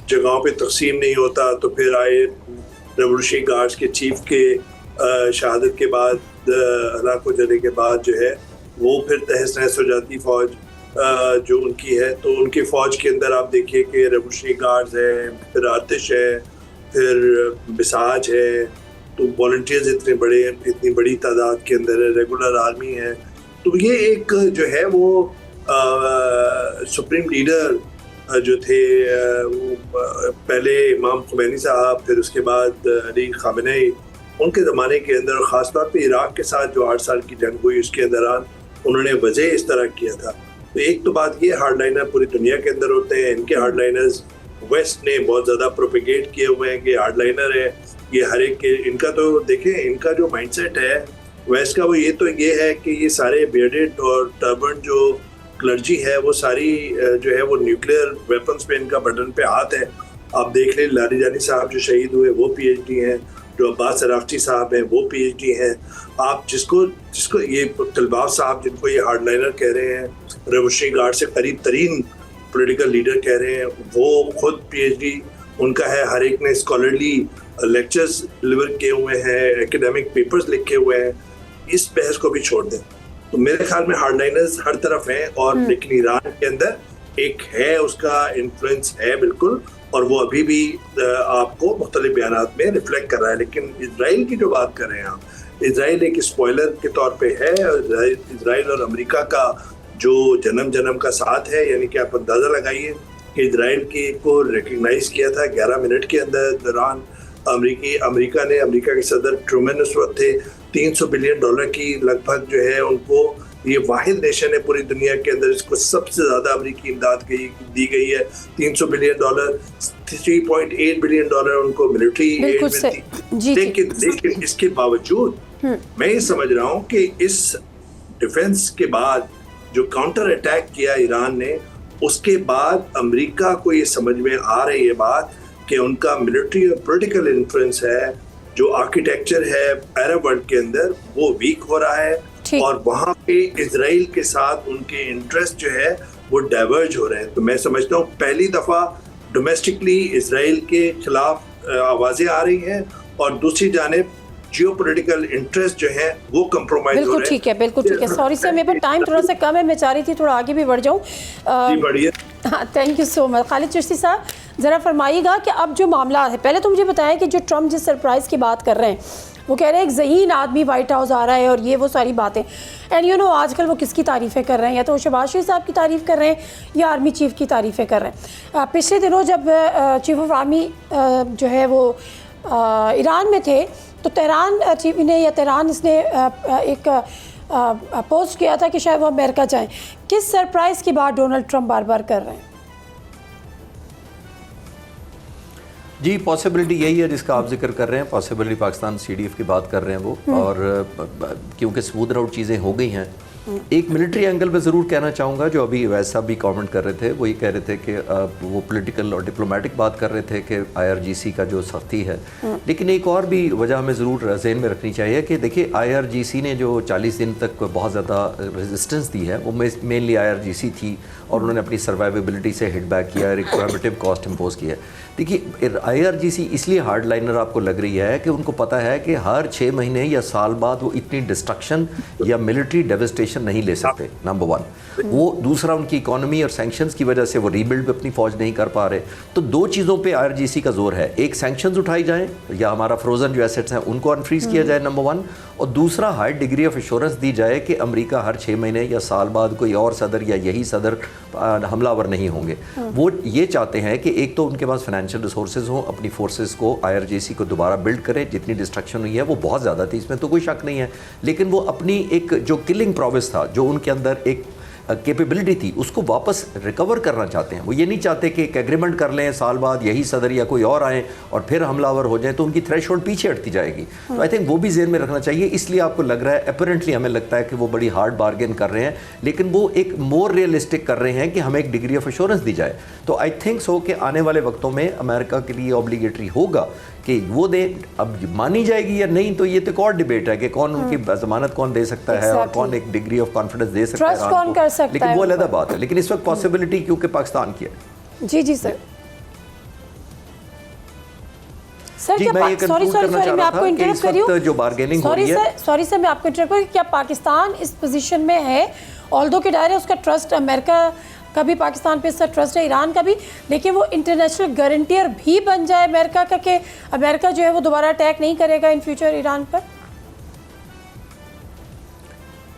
जगहों पे तकसीम नहीं होता तो फिर आए रेवोल्यूशनरी गार्ड्स के चीफ के शहादत के बाद, हलाक हो जाने के बाद जो है वो फिर तहस नहस हो जाती फ़ौज जो उनकी है। तो उनकी फ़ौज के अंदर आप देखिए कि रेवोल्यूशनरी गार्ड्स हैं, फिर आतिश है, फिर बिसाज है, तो वॉलंटियर्स इतने बड़े, इतनी बड़ी तादाद के अंदर है, रेगुलर आर्मी है। तो ये एक जो है वो सुप्रीम लीडर जो थे, पहले इमाम खुमैनी साहब, फिर उसके बाद अली खामेनेई, उनके ज़माने के अंदर, ख़ासतौर पे इराक़ के साथ जो 8 साल की जंग हुई उसके दौरान उन्होंने वजह इस तरह किया था। तो एक तो बात ये, हार्डलाइनर पूरी दुनिया के अंदर होते हैं, इनके हार्डलाइनर्स वेस्ट ने बहुत ज़्यादा प्रोपेगेट किए हुए हैं कि हार्डलाइनर है, ये हर एक के इनका तो देखें, इनका जो माइंडसेट है वेस्ट का, वो ये है कि ये सारे बियर्डेड और टर्बन जो क्लर्जी है वो सारी जो है वो न्यूक्लियर वेपन्स पे इनका बटन पे हाथ है। आप देख लें लारीजानी साहब जो शहीद हुए वो PhD हैं, जो अब्बास सराख्ची साहब हैं वो PhD हैं। आप जिसको ये तलबाब साहब जिनको ये हार्डलाइनर कह रहे हैं, रेवोल्यूशनरी गार्ड से करीब तरीन पॉलिटिकल लीडर कह रहे हैं, वो खुद PhD उनका है। हर एक ने स्कॉलरली लेक्चर्स डिलीवर किए हुए हैं, एकेडमिक पेपर्स लिखे हुए हैं। इस बहस को भी छोड़ दें। तो मेरे ख्याल में हार्डलाइनर्स हर तरफ हैं, और लेकिन ईरान के अंदर एक है, उसका इन्फ्लुएंस है बिल्कुल, और वो अभी भी आपको मुख्तलिफ बयानात में रिफ्लेक्ट कर रहा है। लेकिन इजराइल की जो बात कर रहे हैं आप, इजराइल एक स्पॉइलर के तौर पे है। इजराइल और अमेरिका का जो जन्म का साथ है, यानी कि आप अंदाज़ा लगाइए कि इजराइल को रिकग्नाइज किया था 11 मिनट के अंदर दौरान अमेरिका ने, अमेरिका के सदर ट्रूमैन उस वक्त थे। $300 बिलियन की लगभग जो है उनको, ये वाहिद नेशन है पूरी दुनिया के अंदर इसको सबसे ज़्यादा अमेरिकी इमदाद दी गई है। $300 बिलियन, $3.8 बिलियन उनको मिलिट्री एड में दी। लेकिन इसके बावजूद मैं ये समझ रहा हूँ कि इस डिफेंस के बाद जो काउंटर अटैक किया ईरान ने, उसके बाद अमेरिका को ये समझ में आ रही है बात कि उनका मिलिट्री और पॉलिटिकल इन्फ्लुएंस है, जो आर्किटेक्चर है अरब वर्ल्ड के अंदर, वो वीक हो रहा है, और वहाँ पे इजराइल के साथ उनके इंटरेस्ट जो है वो डाइवर्ज हो रहे हैं। तो मैं समझता हूँ पहली दफ़ा डोमेस्टिकली इजराइल के खिलाफ आवाज़ें आ रही हैं, और दूसरी जानिब जियोपॉलिटिकल इंटरेस्ट जो है वो कंप्रोमाइज हो रहे हैं। बिल्कुल ठीक है, बिल्कुल ठीक है। सॉरी सर, मेरे पास टाइम थोड़ा सा कम है, मैं चाह रही थी थोड़ा आगे भी बढ़ जाऊँ। बढ़िया, हाँ, thank you so much. Khalid Chishti साहब, ज़रा फरमाइएगा कि अब जो मामला है, पहले तो मुझे बताएं कि जो ट्रम्प जिस सरप्राइज़ की बात कर रहे हैं, वो कह रहे हैं एक ज़हीन आदमी वाइट हाउस आ रहा है, और ये वो सारी बातें, एंड यू नो आजकल वो किसकी तारीफ़ें कर रहे हैं, या तो शहबाज शरीफ साहब की तारीफ़ कर रहे हैं या आर्मी चीफ़ की तारीफ़ें कर रहे हैं। पिछले दिनों जब चीफ ऑफ आर्मी जो है वो ईरान में थे, तो तेहरान चीफ ने या तेहरान इसने एक पोस्ट किया था कि शायद वो अमेरिका जाएं। किस सरप्राइज़ की बात डोनाल्ड ट्रंप बार बार कर रहे हैं? जी, पॉसिबिलिटी यही है जिसका आप जिक्र कर रहे हैं। पॉसिबिलिटी पाकिस्तान CDF की बात कर रहे हैं वो, और क्योंकि स्मूथ आउट चीज़ें हो गई हैं। एक मिलिट्री एंगल पे ज़रूर कहना चाहूँगा, जो अभी वैसा भी कमेंट कर रहे थे, वो ये कह रहे थे कि वो पॉलिटिकल और डिप्लोमेटिक बात कर रहे थे कि IRGC का जो सख्ती है। लेकिन एक और भी वजह हमें ज़रूर जहन में रखनी चाहिए कि देखिए IRGC ने जो 40 दिन तक बहुत ज़्यादा रेजिस्टेंस दी है, वो मेनली IRGC थी, और उन्होंने अपनी सर्वाइवेबिलिटी से हिट बैक किया, एक प्रोहिबिटिव कॉस्ट इम्पोज किया। देखिए IRGC इसलिए हार्ड लाइनर आपको लग रही है कि उनको पता है कि हर 6 महीने या साल बाद वो इतनी डिस्ट्रक्शन या मिलिट्री डेवस्टेशन नहीं ले सकते, नंबर 1। वो दूसरा, उनकी इकोनॉमी और सैंक्शंस की वजह से वो रीबिल्ड भी अपनी फौज नहीं कर पा रहे। तो 2 चीज़ों पे IRGC का जोर है, एक सैंक्शंस उठाई जाएं, या हमारा फ्रोजन जो एसेट्स हैं उनको अनफ्रीज किया जाए, नंबर 1, और दूसरा हाई डिग्री ऑफ एश्योरेंस दी जाए कि अमेरिका हर 6 महीने या साल बाद कोई और सदर या यही सदर हमलावर नहीं होंगे। वो ये चाहते हैं कि एक तो उनके पास फाइनेंशियल रिसोर्सेज हों, अपनी फोर्सेस को IRGC को दोबारा बिल्ड करें। जितनी डिस्ट्रक्शन हुई है वो बहुत ज़्यादा थी, इसमें तो कोई शक नहीं है, लेकिन वो अपनी एक जो किलिंग प्रोविस था, जो उनके अंदर एक कैपेबिलिटी थी, उसको वापस रिकवर करना चाहते हैं। वो ये नहीं चाहते कि एक एग्रीमेंट कर लें, साल बाद यही सदर या कोई और आए और फिर हमलावर हो जाए, तो उनकी थ्रेशोल्ड पीछे हटती जाएगी। तो आई थिंक वो भी जेहन में रखना चाहिए। इसलिए आपको लग रहा है, अपरेंटली हमें लगता है कि वो बड़ी हार्ड बार्गेन कर रहे हैं, लेकिन वो एक मोर रियलिस्टिक कर रहे हैं कि हमें एक डिग्री ऑफ एश्योरेंस दी जाए। तो आई थिंक सो कि आने वाले वक्तों में अमेरिका के लिए ऑब्लिगेटरी होगा कि वो दे। अब मानी जाएगी या नहीं, तो ये तो एक और डिबेट है कि कौन उनकी जमानत कौन दे सकता है और कौन एक डिग्री ऑफ कॉन्फिडेंस दे सकता है, कौन कर सकता लेकिन है, वो अलग बात है। लेकिन इस वक्त पॉसिबिलिटी क्योंकि पाकिस्तान की है। जी सर। सर, जी, मैं ये कंक्लूड करना चाह रहा था कि इस वक्त जो बार्गेनिंग हो रही है, सॉरी सर, मैं आपको इंटरप्ट करूं, क्या पाकिस्तान इस पोजीशन में है, ऑल्दो कि डायरेक्ट उसका ट्रस्ट अमेरिका का भी पाकिस्तान पे इसका ट्रस्ट है, ईरान का भी, लेकिन वो इंटरनेशनल गारंटियर भी बन जाए अमेरिका का कि अमेरिका जो है वो दोबारा अटैक नहीं करेगा इन फ्यूचर ईरान पर?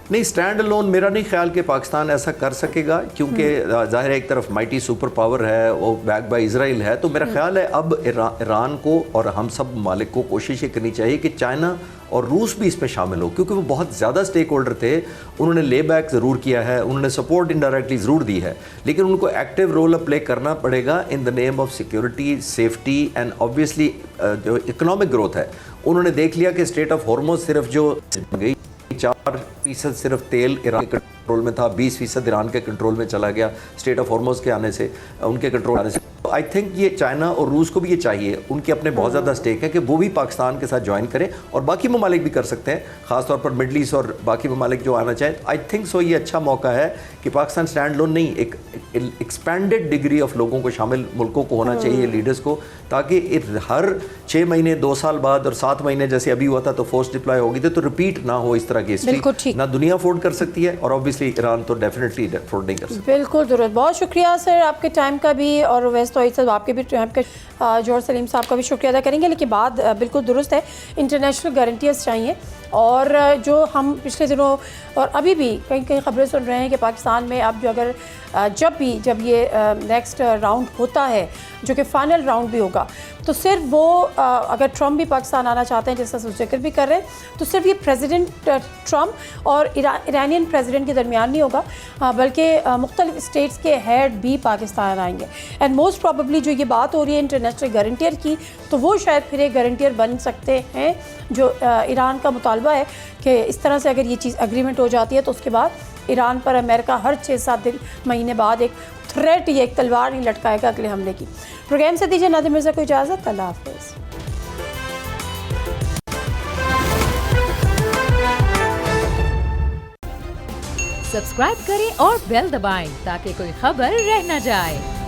नहीं, स्टैंड अलोन मेरा नहीं ख्याल कि पाकिस्तान ऐसा कर सकेगा, क्योंकि ज़ाहिर है एक तरफ माइटी सुपर पावर है, वो बैक बाय इजराइल है। तो मेरा ख्याल है अब ईरान को और हम सब ममालिक को कोशिश ये करनी चाहिए कि चाइना और रूस भी इसमें शामिल हो, क्योंकि वो बहुत ज़्यादा स्टेक होल्डर थे। उन्होंने ले बैक ज़रूर किया है, उन्होंने सपोर्ट इनडायरेक्टली ज़रूर दी है, लेकिन उनको एक्टिव रोल प्ले करना पड़ेगा in the name of security, safety and obviously जो इकोनॉमिक ग्रोथ है। उन्होंने देख लिया कि स्ट्रेट ऑफ हॉर्मुज़ सिर्फ जो गई 4% सिर्फ तेल ईरान के कंट्रोल में था, 20% ईरान के कंट्रोल में चला गया स्ट्रेट ऑफ हॉर्मुज़ के आने से, उनके कंट्रोल आने से। आई थिंक ये चाइना और रूस को भी ये चाहिए, उनके अपने बहुत ज़्यादा स्टेक है कि वो भी पाकिस्तान के साथ ज्वाइन करें, और बाकी ममालिक भी कर सकते हैं, ख़ासतौर पर मिडल ईस्ट और बाकी ममालिक जो आना चाहें। आई थिंक सो ये अच्छा मौका है कि पाकिस्तान स्टैंड लोन नहीं, एक एक्सपेंडेड डिग्री ऑफ लोगों को शामिल मुल्कों को होना चाहिए, लीडर्स को, ताकि हर 6 महीने 2 साल बाद और 7 महीने जैसे अभी हुआ था तो फोर्स डिप्लॉय होगी तो रिपीट ना हो इस तरह की हिस्ट्री। ना दुनिया अफोर्ड कर सकती है और ऑब्वियसली ईरान तो डेफिनेटली अफोर्ड नहीं कर सकती। बिल्कुल जरूरत। बहुत शुक्रिया सर आपके टाइम का भी, और वैसे तो इस आपके भी टाइम का, जौहर सलीम साहब का भी शुक्रिया अदा करेंगे। लेकिन बात बिल्कुल दुरुस्त है, इंटरनेशनल गारंटीज चाहिए। और जो हम पिछले दिनों और अभी भी कई कई खबरें सुन रहे हैं कि पाकिस्तान में अब जो अगर जब ये नेक्स्ट राउंड होता है, जो कि फ़ाइनल राउंड भी होगा, तो सिर्फ वो अगर ट्रम्प भी पाकिस्तान आना चाहते हैं, जैसा जिक्र भी कर रहे हैं, तो सिर्फ ये प्रेसिडेंट ट्रम्प और ईरानियन प्रेसिडेंट के दरमियान नहीं होगा, बल्कि मुख्तलिफ स्टेट्स के हेड भी पाकिस्तान आएंगे। एंड मोस्ट प्रॉबली जो ये बात हो रही है इंटरनेशनल गारंटियर की, तो वो शायद फिर एक गारंटियर बन सकते हैं। जो ईरान का मुतालबा है कि इस तरह से अगर ये चीज़ एग्रीमेंट हो जाती है तो उसके बाद ईरान पर अमेरिका हर 6-7 महीने बाद एक थ्रेट या एक तलवार ही लटकाएगा अगले हमले की। प्रोग्राम से दीजिए नादिर मिर्ज़ा को इजाज़त। अल्लाह हाफ़िज़। सब्सक्राइब करें और बेल दबाएं ताकि कोई खबर रह न जाए।